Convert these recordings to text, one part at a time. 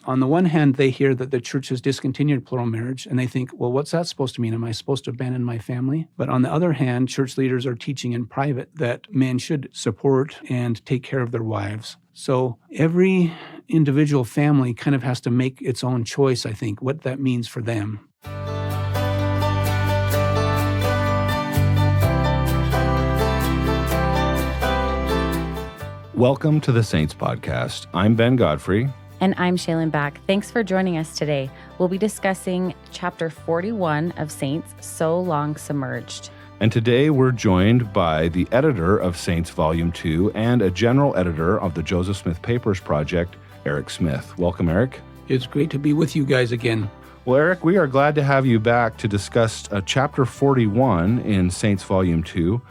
on the one hand, they hear that the church has discontinued plural marriage, and they think, well, what's that supposed to mean? Am I supposed to abandon my family? But on the other hand, church leaders are teaching in private that men should support and take care of their wives. So every individual family kind of has to make its own choice, I think, what that means for them. Welcome to the Saints Podcast. I'm Ben Godfrey. And I'm Shaylin Back. Thanks for joining us today. We'll be discussing chapter 41 of Saints, So Long Submerged. And today we're joined by the editor of Saints Volume 2 and a general editor of the Joseph Smith Papers Project, Eric Smith. Welcome, Eric. It's great to be with you guys again. Well, Eric, we are glad to have you back to discuss chapter 41 in Saints Volume 2.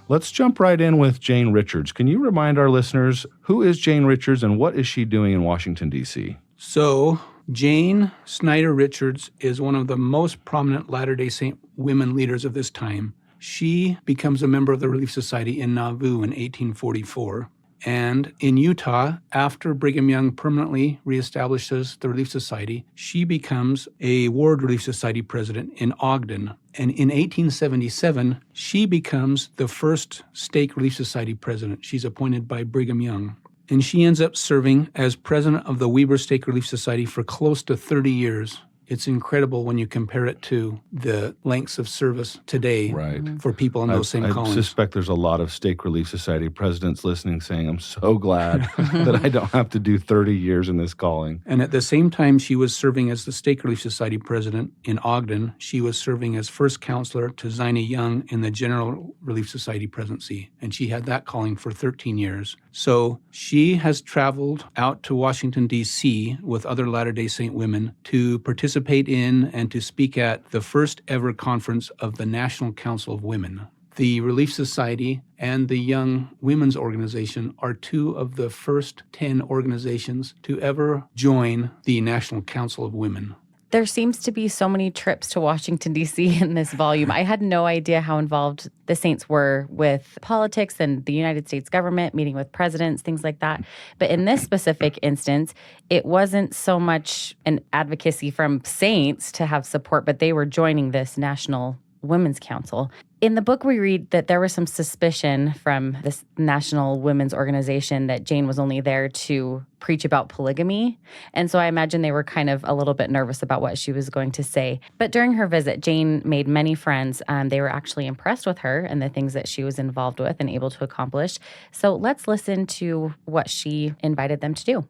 Let's jump right in with Jane Richards. Can you remind our listeners, who is Jane Richards and what is she doing in Washington, D.C.? So, Jane Snyder Richards is one of the most prominent Latter-day Saint women leaders of this time. She becomes a member of the Relief Society in Nauvoo in 1844. And in Utah, after Brigham Young permanently reestablishes the Relief Society, she becomes a Ward Relief Society president in Ogden. And in 1877, she becomes the first Stake Relief Society president. She's appointed by Brigham Young. And she ends up serving as president of the Weber Stake Relief Society for close to 30 years. It's incredible when you compare it to the lengths of service today for people in those same callings. I suspect there's a lot of Stake Relief Society presidents listening saying, I'm so glad that I don't have to do 30 years in this calling. And at the same time she was serving as the Stake Relief Society president in Ogden, she was serving as first counselor to Zina Young in the General Relief Society presidency. And she had that calling for 13 years. So she has traveled out to Washington, D.C. with other Latter-day Saint women to participate in and to speak at the first ever conference of the National Council of Women. The Relief Society and the Young Women's Organization are two of the first 10 organizations to ever join the National Council of Women. There seems to be so many trips to Washington, D.C. in this volume. I had no idea how involved the Saints were with politics and the United States government, meeting with presidents, things like that. But in this specific instance, it wasn't so much an advocacy from Saints to have support, but they were joining this National Women's Council. In the book, we read that there was some suspicion from this National Women's Organization that Jane was only there to preach about polygamy. And so I imagine they were kind of a little bit nervous about what she was going to say. But during her visit, Jane made many friends. They were actually impressed with her and the things that she was involved with and able to accomplish. So let's listen to what she invited them to do.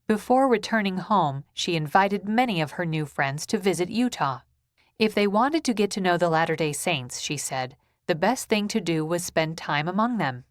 Before returning home, she invited many of her new friends to visit Utah. If they wanted to get to know the Latter-day Saints, she said, the best thing to do was spend time among them.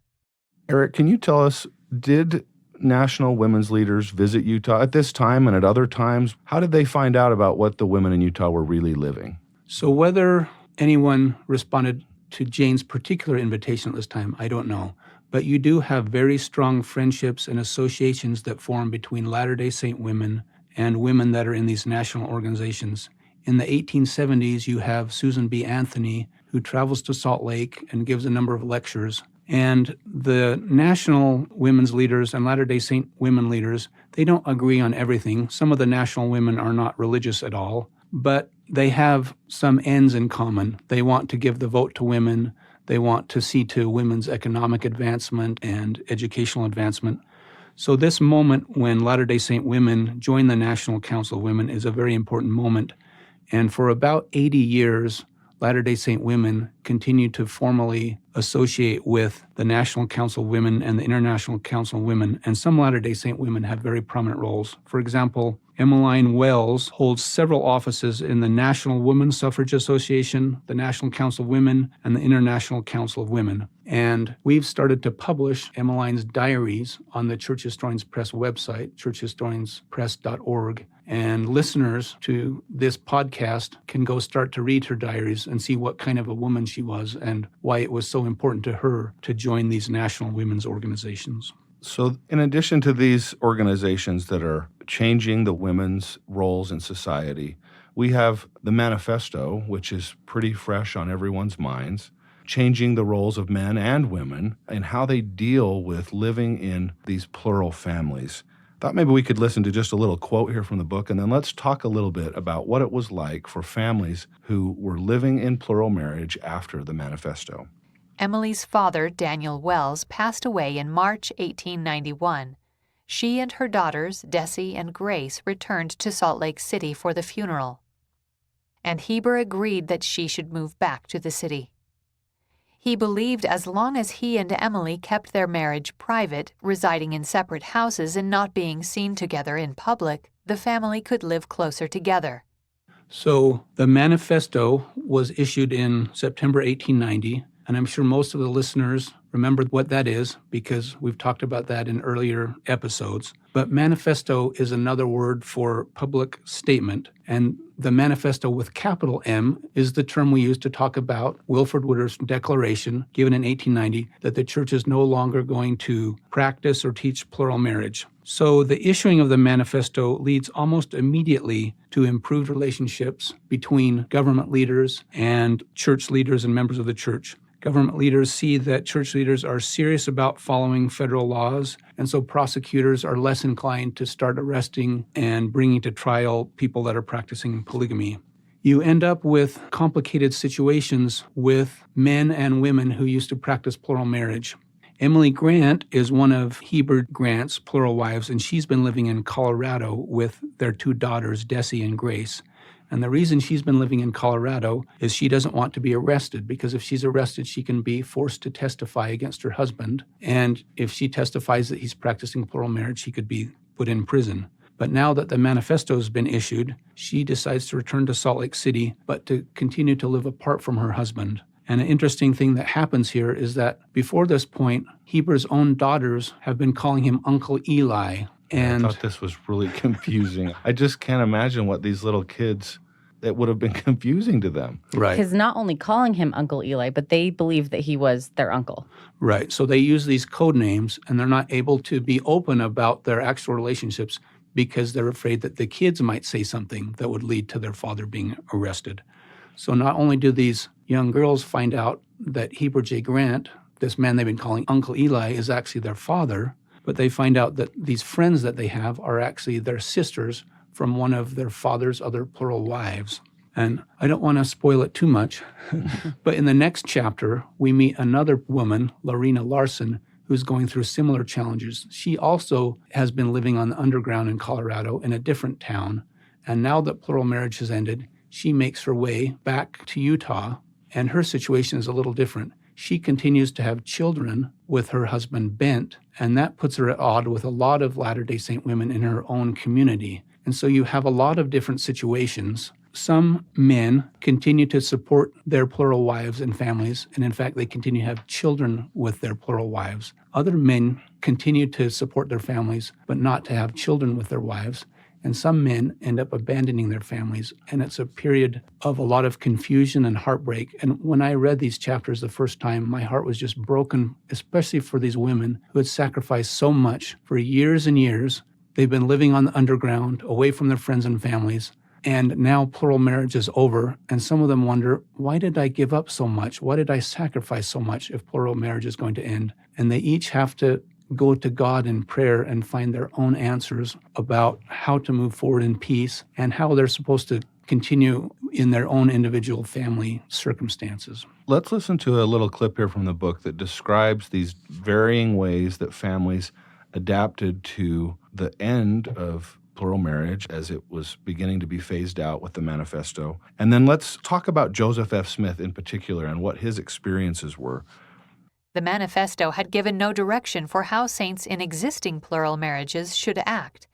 Eric, can you tell us, did national women's leaders visit Utah at this time and at other times? How did they find out about what the women in Utah were really living? So whether anyone responded to Jane's particular invitation at this time, I don't know. But you do have very strong friendships and associations that form between Latter-day Saint women and women that are in these national organizations. In the 1870s, you have Susan B. Anthony, who travels to Salt Lake and gives a number of lectures. And the national women's leaders and Latter-day Saint women leaders, they don't agree on everything. Some of the national women are not religious at all, but they have some ends in common. They want to give the vote to women. They want to see to women's economic advancement and educational advancement. So this moment when Latter-day Saint women join the National Council of Women is a very important moment. And for about 80 years, Latter-day Saint women continue to formally associate with the National Council of Women and the International Council of Women, and some Latter-day Saint women have very prominent roles. For example, Emmeline Wells holds several offices in the National Women's Suffrage Association, the National Council of Women, and the International Council of Women. And we've started to publish Emmeline's diaries on the Church Historians Press website, churchhistorianspress.org. And listeners to this podcast can go start to read her diaries and see what kind of a woman she was and why it was so important to her to join these national women's organizations. So in addition to these organizations that are changing the women's roles in society, we have the manifesto, which is pretty fresh on everyone's minds, changing the roles of men and women and how they deal with living in these plural families. Thought maybe we could listen to just a little quote here from the book, and then let's talk a little bit about what it was like for families who were living in plural marriage after the manifesto. Emily's father, Daniel Wells, passed away in March 1891. She and her daughters, Desi and Grace, returned to Salt Lake City for the funeral. And Heber agreed that she should move back to the city. He believed as long as he and Emily kept their marriage private, residing in separate houses and not being seen together in public, the family could live closer together. So the manifesto was issued in September 1890, and I'm sure most of the listeners remember what that is because we've talked about that in earlier episodes. But manifesto is another word for public statement, and the manifesto with capital M is the term we use to talk about Wilford Woodruff's declaration given in 1890 that the church is no longer going to practice or teach plural marriage. So the issuing of the manifesto leads almost immediately to improved relationships between government leaders and church leaders and members of the church. Government leaders see that church leaders are serious about following federal laws, and so prosecutors are less inclined to start arresting and bringing to trial people that are practicing polygamy. You end up with complicated situations with men and women who used to practice plural marriage. Emily Grant is one of Heber Grant's plural wives, and she's been living in Colorado with their two daughters, Desi and Grace. And the reason she's been living in Colorado is she doesn't want to be arrested, because if she's arrested, she can be forced to testify against her husband. And if she testifies that he's practicing plural marriage, she could be put in prison. But now that the manifesto has been issued, she decides to return to Salt Lake City, but to continue to live apart from her husband. And an interesting thing that happens here is that before this point, Heber's own daughters have been calling him Uncle Eli. And I thought this was really confusing. I just can't imagine what these little kids, that would have been confusing to them. right. Because not only calling him Uncle Eli, but they believed that he was their uncle. Right. So they use these code names, and they're not able to be open about their actual relationships because they're afraid that the kids might say something that would lead to their father being arrested. So not only do these young girls find out that Heber J. Grant, this man they've been calling Uncle Eli, is actually their father, but they find out that these friends that they have are actually their sisters from one of their father's other plural wives. And I don't want to spoil it too much, but in the next chapter, we meet another woman, Lorena Larson, who's going through similar challenges. She also has been living on the underground in Colorado in a different town, and now that plural marriage has ended, she makes her way back to Utah, and her situation is a little different. She continues to have children with her husband, Bent, and that puts her at odds with a lot of Latter-day Saint women in her own community. And so you have a lot of different situations. Some men continue to support their plural wives and families, and in fact, they continue to have children with their plural wives. Other men continue to support their families, but not to have children with their wives. And some men end up abandoning their families, and it's a period of a lot of confusion and heartbreak. And when I read these chapters the first time, my heart was just broken, especially for these women who had sacrificed so much for years and years. They've been living on the underground, away from their friends and families, and now plural marriage is over, and some of them wonder, why did I give up so much? Why did I sacrifice so much if plural marriage is going to end? And they each have to go to God in prayer and find their own answers about how to move forward in peace and how they're supposed to continue in their own individual family circumstances. Let's listen to a little clip here from the book that describes these varying ways that families adapted to the end of plural marriage as it was beginning to be phased out with the manifesto. And then let's talk about Joseph F. Smith in particular and what his experiences were. The manifesto had given no direction for how saints in existing plural marriages should act,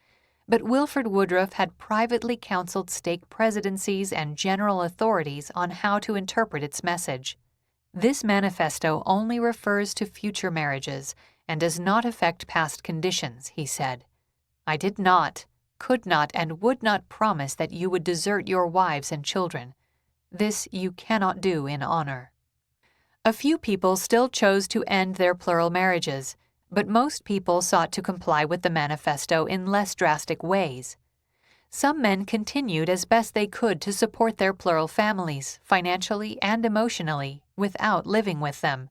but Wilford Woodruff had privately counseled stake presidencies and general authorities on how to interpret its message. This manifesto only refers to future marriages and does not affect past conditions, he said. I did not, could not, and would not promise that you would desert your wives and children. This you cannot do in honor. A few people still chose to end their plural marriages, but most people sought to comply with the manifesto in less drastic ways. Some men continued as best they could to support their plural families, financially and emotionally, without living with them.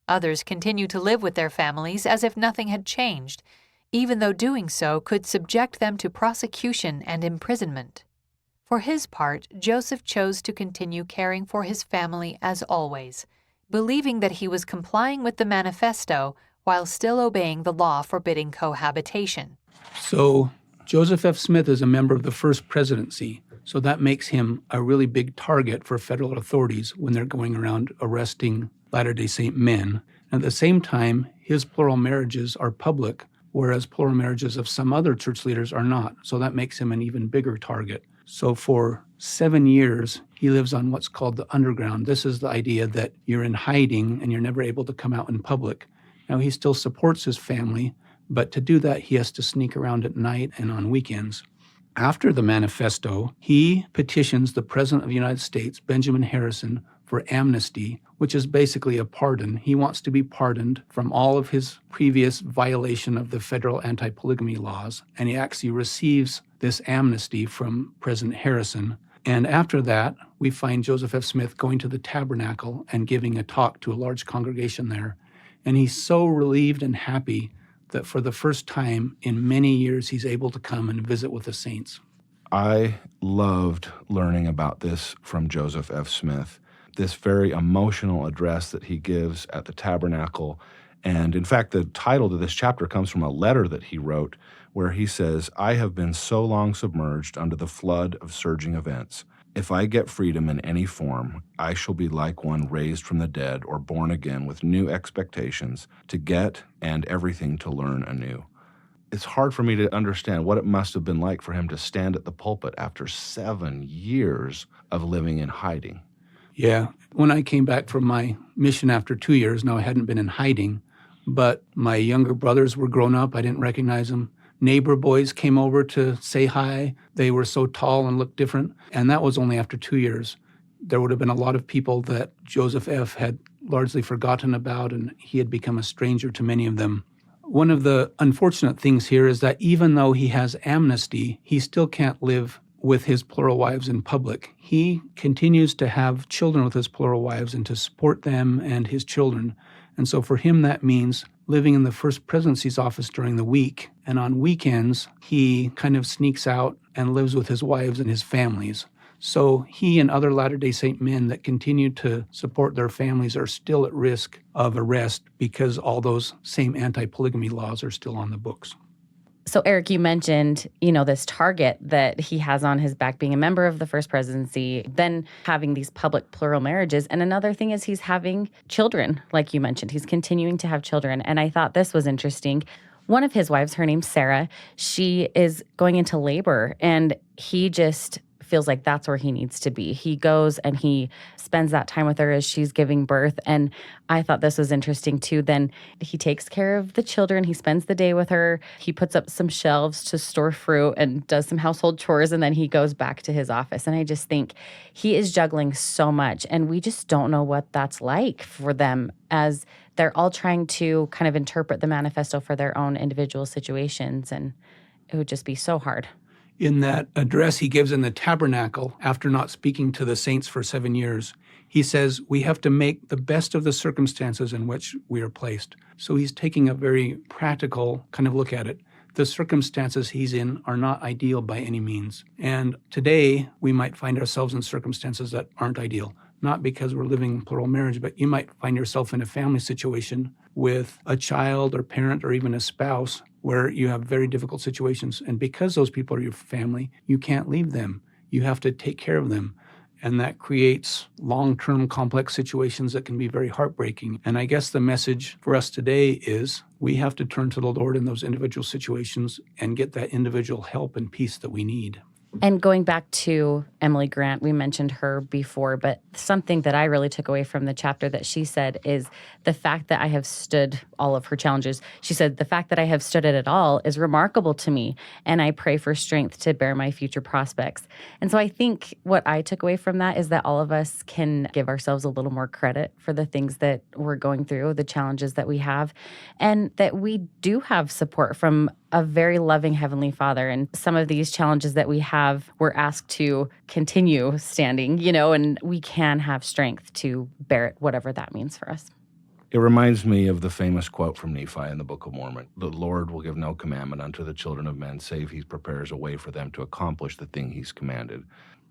Others continued to live with their families as if nothing had changed, even though doing so could subject them to prosecution and imprisonment. For his part, Joseph chose to continue caring for his family as always, believing that he was complying with the manifesto while still obeying the law forbidding cohabitation. So Joseph F. Smith is a member of the first presidency, so that makes him a really big target for federal authorities when they're going around arresting Latter-day Saint men. At the same time, his plural marriages are public, whereas plural marriages of some other church leaders are not, so that makes him an even bigger target. So for 7 years, he lives on what's called the underground. This is the idea that you're in hiding and you're never able to come out in public. Now, he still supports his family, but to do that, he has to sneak around at night and on weekends. After the manifesto, he petitions the President of the United States, Benjamin Harrison, for amnesty, which is basically a pardon. He wants to be pardoned from all of his previous violation of the federal anti-polygamy laws, and he actually receives this amnesty from President Harrison. And after that, we find Joseph F. Smith going to the tabernacle and giving a talk to a large congregation there. And he's so relieved and happy that for the first time in many years, he's able to come and visit with the saints. I loved learning about this from Joseph F. Smith, this very emotional address that he gives at the tabernacle. And in fact, the title to this chapter comes from a letter that he wrote where he says, "I have been so long submerged under the flood of surging events. If I get freedom in any form, I shall be like one raised from the dead or born again with new expectations to get and everything to learn anew." It's hard for me to understand what it must have been like for him to stand at the pulpit after 7 years of living in hiding. Yeah. When I came back from my mission after 2 years, now I hadn't been in hiding, but my younger brothers were grown up. I didn't recognize them. Neighbor boys came over to say hi. They were so tall and looked different. And that was only after 2 years. There would have been a lot of people that Joseph F. had largely forgotten about, and he had become a stranger to many of them. One of the unfortunate things here is that even though he has amnesty, he still can't live with his plural wives in public. He continues to have children with his plural wives and to support them and his children. And so for him, that means living in the First Presidency's office during the week. And on weekends, he kind of sneaks out and lives with his wives and his families. So he and other Latter-day Saint men that continue to support their families are still at risk of arrest because all those same anti-polygamy laws are still on the books. So, Eric, you mentioned, this target that he has on his back, being a member of the First Presidency, then having these public plural marriages. And another thing is he's having children, like you mentioned. He's continuing to have children. And I thought this was interesting. One of his wives, her name's Sarah, she is going into labor, and he just feels like that's where he needs to be. He goes and he spends that time with her as she's giving birth. And I thought this was interesting too. Then he takes care of the children. He spends the day with her. He puts up some shelves to store fruit and does some household chores. And then he goes back to his office. And I just think he is juggling so much. And we just don't know what that's like for them as they're all trying to kind of interpret the manifesto for their own individual situations. And it would just be so hard. In that address he gives in the tabernacle after not speaking to the saints for 7 years, he says, we have to make the best of the circumstances in which we are placed. So he's taking a very practical kind of look at it. The circumstances he's in are not ideal by any means. And today we might find ourselves in circumstances that aren't ideal. Not because we're living plural marriage, but you might find yourself in a family situation with a child or parent or even a spouse where you have very difficult situations. And because those people are your family, you can't leave them. You have to take care of them. And that creates long-term complex situations that can be very heartbreaking. And I guess the message for us today is we have to turn to the Lord in those individual situations and get that individual help and peace that we need. And going back to Emily Grant, we mentioned her before, but something that I really took away from the chapter that she said is the fact that I have stood all of her challenges. She said, the fact that I have stood it all is remarkable to me, and I pray for strength to bear my future prospects. And so I think what I took away from that is that all of us can give ourselves a little more credit for the things that we're going through, the challenges that we have, and that we do have support from a very loving Heavenly Father. And some of these challenges that we have, we're asked to continue standing, and we can have strength to bear it, whatever that means for us. It reminds me of the famous quote from Nephi in the Book of Mormon: "The Lord will give no commandment unto the children of men, save he prepares a way for them to accomplish the thing he's commanded."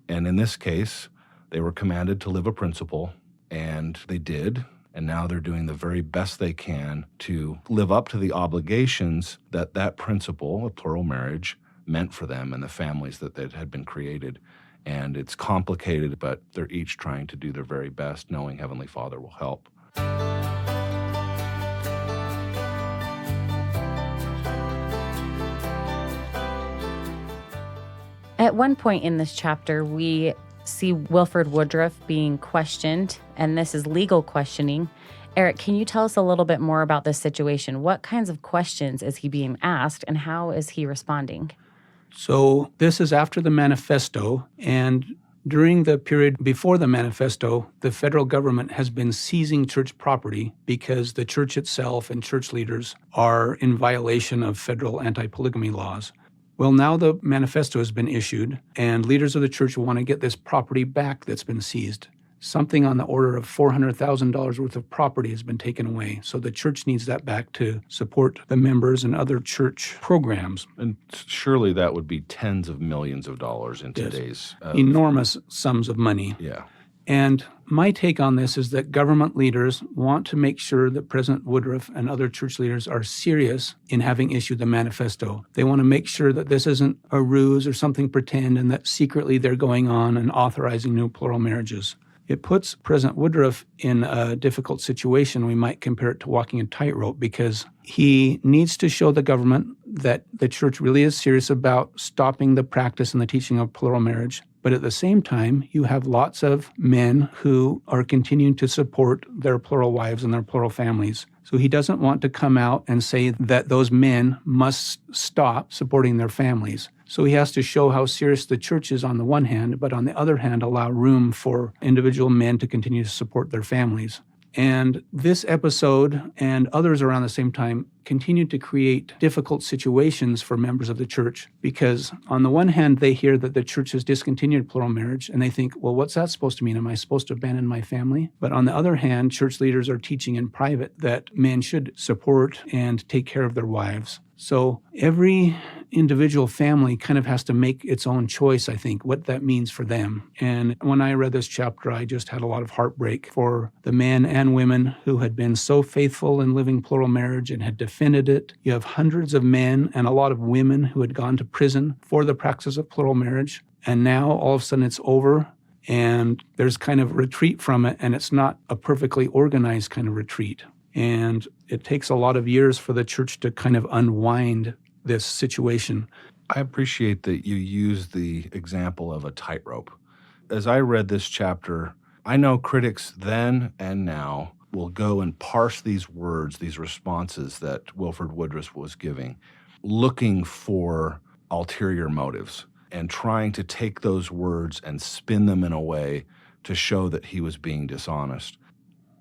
And in this case, they were commanded to live a principle, and they did. And now they're doing the very best they can to live up to the obligations that that principle of plural marriage meant for them and the families that had been created. And it's complicated, but they're each trying to do their very best, knowing Heavenly Father will help. At one point in this chapter, we see Wilford Woodruff being questioned, and this is legal questioning. Eric, can you tell us a little bit more about this situation? What kinds of questions is he being asked, and how is he responding? So this is after the manifesto, and during the period before the manifesto, the federal government has been seizing church property because the church itself and church leaders are in violation of federal anti-polygamy laws. Well, now the manifesto has been issued, and leaders of the church want to get this property back that's been seized. Something on the order of $400,000 worth of property has been taken away. So the church needs that back to support the members and other church programs. And surely that would be tens of millions of dollars in today's... enormous sums of money. Yeah. And my take on this is that government leaders want to make sure that President Woodruff and other church leaders are serious in having issued the manifesto. They want to make sure that this isn't a ruse or something pretend, and that secretly they're going on and authorizing new plural marriages. It puts President Woodruff in a difficult situation. We might compare it to walking a tightrope, because he needs to show the government that the church really is serious about stopping the practice and the teaching of plural marriage. But at the same time, you have lots of men who are continuing to support their plural wives and their plural families. So he doesn't want to come out and say that those men must stop supporting their families. So he has to show how serious the church is on the one hand, but on the other hand, allow room for individual men to continue to support their families. And this episode and others around the same time continued to create difficult situations for members of the church, because on the one hand, they hear that the church has discontinued plural marriage, and they think, well, what's that supposed to mean? Am I supposed to abandon my family? But on the other hand, church leaders are teaching in private that men should support and take care of their wives. So every individual family kind of has to make its own choice, I think, what that means for them. And when I read this chapter, I just had a lot of heartbreak for the men and women who had been so faithful in living plural marriage and had defended it. You have hundreds of men and a lot of women who had gone to prison for the practice of plural marriage. And now all of a sudden it's over, and there's kind of retreat from it, and it's not a perfectly organized kind of retreat. And it takes a lot of years for the church to kind of unwind this situation. I appreciate that you use the example of a tightrope. As I read this chapter, I know critics then and now will go and parse these words, these responses that Wilford Woodruff was giving, looking for ulterior motives and trying to take those words and spin them in a way to show that he was being dishonest.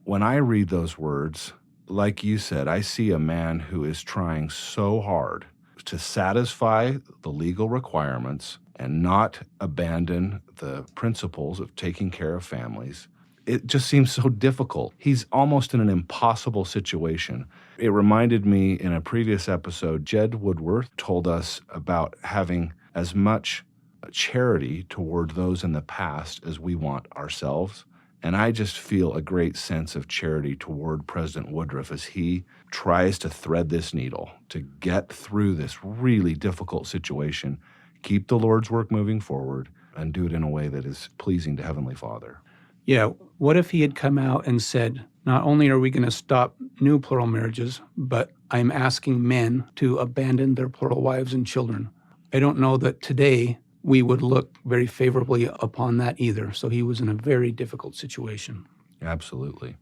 When I read those words, like you said, I see a man who is trying so hard to satisfy the legal requirements and not abandon the principles of taking care of families. It just seems so difficult. He's almost in an impossible situation. It reminded me in a previous episode, Jed Woodworth told us about having as much charity toward those in the past as we want ourselves. And I just feel a great sense of charity toward President Woodruff as he tries to thread this needle to get through this really difficult situation, keep the Lord's work moving forward, and do it in a way that is pleasing to Heavenly Father. Yeah, what if he had come out and said, not only are we going to stop new plural marriages, but I'm asking men to abandon their plural wives and children. I don't know that today we would look very favorably upon that either. So he was in a very difficult situation. Absolutely.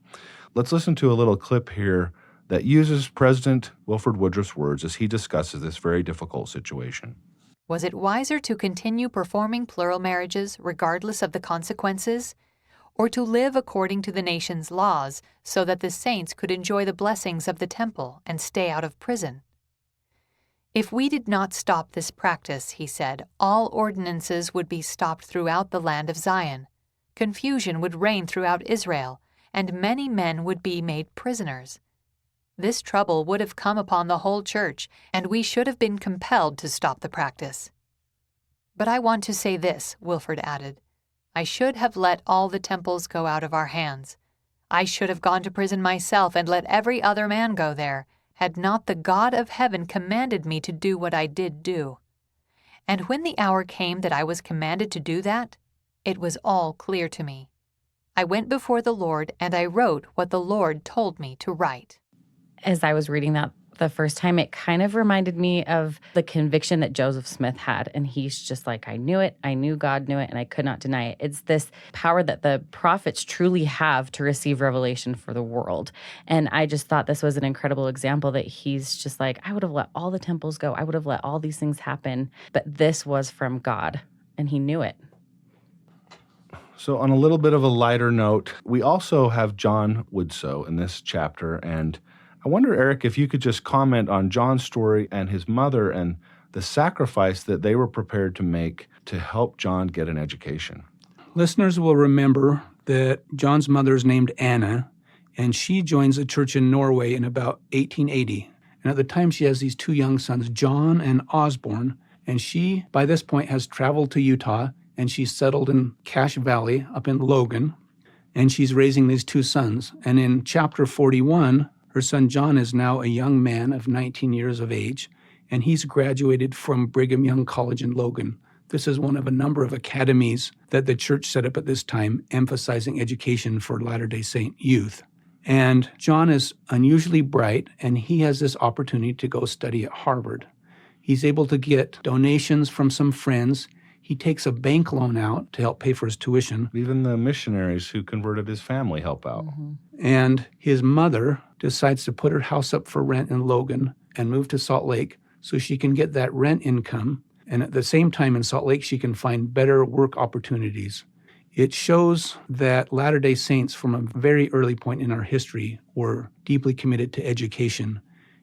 Let's listen to a little clip here that uses President Wilford Woodruff's words as he discusses this very difficult situation. Was it wiser to continue performing plural marriages regardless of the consequences, or to live according to the nation's laws so that the saints could enjoy the blessings of the temple and stay out of prison? If we did not stop this practice, he said, all ordinances would be stopped throughout the land of Zion. Confusion would reign throughout Israel, and many men would be made prisoners. This trouble would have come upon the whole church, and we should have been compelled to stop the practice. But I want to say this, Wilford added. I should have let all the temples go out of our hands. I should have gone to prison myself and let every other man go there, had not the God of heaven commanded me to do what I did do. And when the hour came that I was commanded to do that, it was all clear to me. I went before the Lord, and I wrote what the Lord told me to write. As I was reading that the first time, it kind of reminded me of the conviction that Joseph Smith had. And he's just like, I knew it, I knew God knew it, and I could not deny it. It's this power that the prophets truly have to receive revelation for the world. And I just thought this was an incredible example that he's just like, I would have let all the temples go. I would have let all these things happen. But this was from God, and he knew it. So on a little bit of a lighter note, we also have John Woodsoe in this chapter, and I wonder, Eric, if you could just comment on John's story and his mother and the sacrifice that they were prepared to make to help John get an education. Listeners will remember that John's mother is named Anna, and she joins a church in Norway in about 1880. And at the time, she has these two young sons, John and Osborne, and she, by this point, has traveled to Utah, and she's settled in Cache Valley up in Logan, and she's raising these two sons. And in chapter 41, her son John is now a young man of 19 years of age, and he's graduated from Brigham Young College in Logan. This is one of a number of academies that the church set up at this time, emphasizing education for Latter-day Saint youth. And John is unusually bright, and he has this opportunity to go study at Harvard. He's able to get donations from some friends. He takes a bank loan out to help pay for his tuition. Even the missionaries who converted his family help out. Mm-hmm. And his mother decides to put her house up for rent in Logan and move to Salt Lake so she can get that rent income. And at the same time in Salt Lake, she can find better work opportunities. It shows that Latter-day Saints from a very early point in our history were deeply committed to education.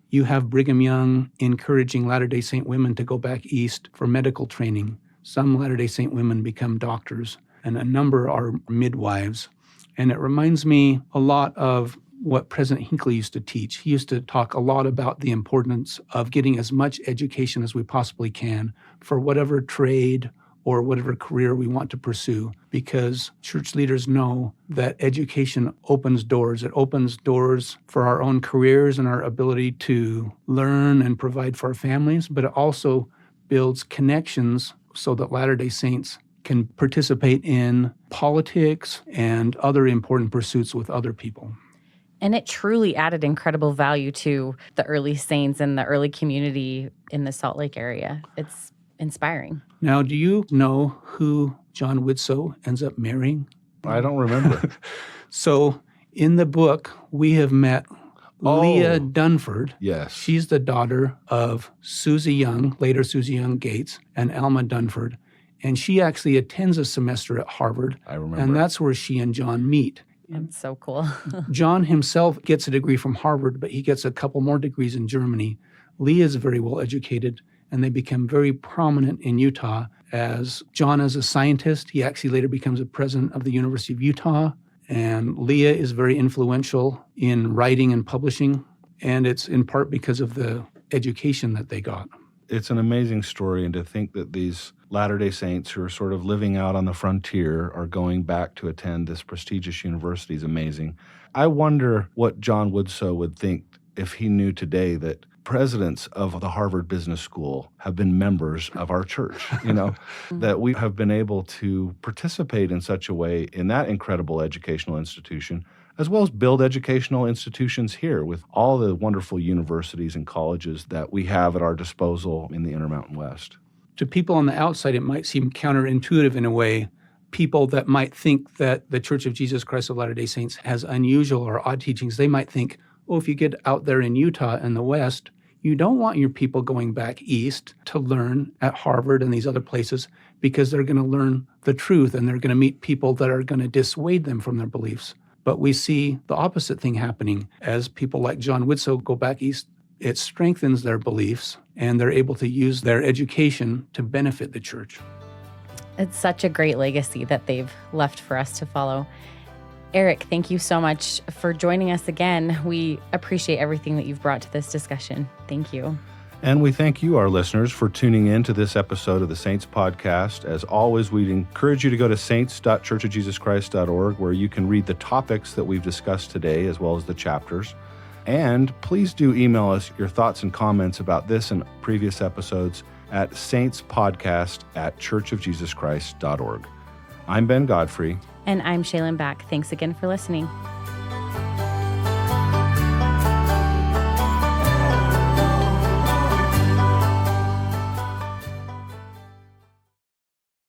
You have Brigham Young encouraging Latter-day Saint women to go back east for medical training. Some Latter-day Saint women become doctors, and a number are midwives. And it reminds me a lot of what President Hinckley used to teach. He used to talk a lot about the importance of getting as much education as we possibly can for whatever trade or whatever career we want to pursue, because church leaders know that education opens doors. It opens doors for our own careers and our ability to learn and provide for our families, but it also builds connections so that Latter-day Saints can participate in politics and other important pursuits with other people. And it truly added incredible value to the early saints and the early community in the Salt Lake area. It's inspiring. Now, do you know who John Woodsoe ends up marrying? I don't remember. So in the book, we have met Leah Dunford. Yes. She's the daughter of Susie Young, later Susie Young Gates, and Alma Dunford. And she actually attends a semester at Harvard. I remember. And that's where she and John meet. It's so cool. John himself gets a degree from Harvard, but he gets a couple more degrees in Germany. Leah is very well educated, and they become very prominent in Utah as John is a scientist. He actually later becomes a president of the University of Utah. And Leah is very influential in writing and publishing, and it's in part because of the education that they got. It's an amazing story, and to think that these Latter-day Saints who are sort of living out on the frontier are going back to attend this prestigious university is amazing. I wonder what John Woodsoe would think if he knew today that presidents of the Harvard Business School have been members of our church, that we have been able to participate in such a way in that incredible educational institution, as well as build educational institutions here with all the wonderful universities and colleges that we have at our disposal in the Intermountain West. To people on the outside, it might seem counterintuitive in a way. People that might think that the Church of Jesus Christ of Latter-day Saints has unusual or odd teachings, they might think, oh, if you get out there in Utah and the West, you don't want your people going back east to learn at Harvard and these other places because they're going to learn the truth and they're going to meet people that are going to dissuade them from their beliefs. But we see the opposite thing happening as people like John Woodsoe go back east. It strengthens their beliefs, and they're able to use their education to benefit the church. It's such a great legacy that they've left for us to follow. Eric, thank you so much for joining us again. We appreciate everything that you've brought to this discussion. Thank you. And we thank you, our listeners, for tuning in to this episode of the Saints Podcast. As always, we'd encourage you to go to saints.churchofjesuschrist.org, where you can read the topics that we've discussed today, as well as the chapters. And please do email us your thoughts and comments about this and previous episodes at saintspodcast@churchofjesuschrist.org. I'm Ben Godfrey. And I'm Shaylin Back. Thanks again for listening.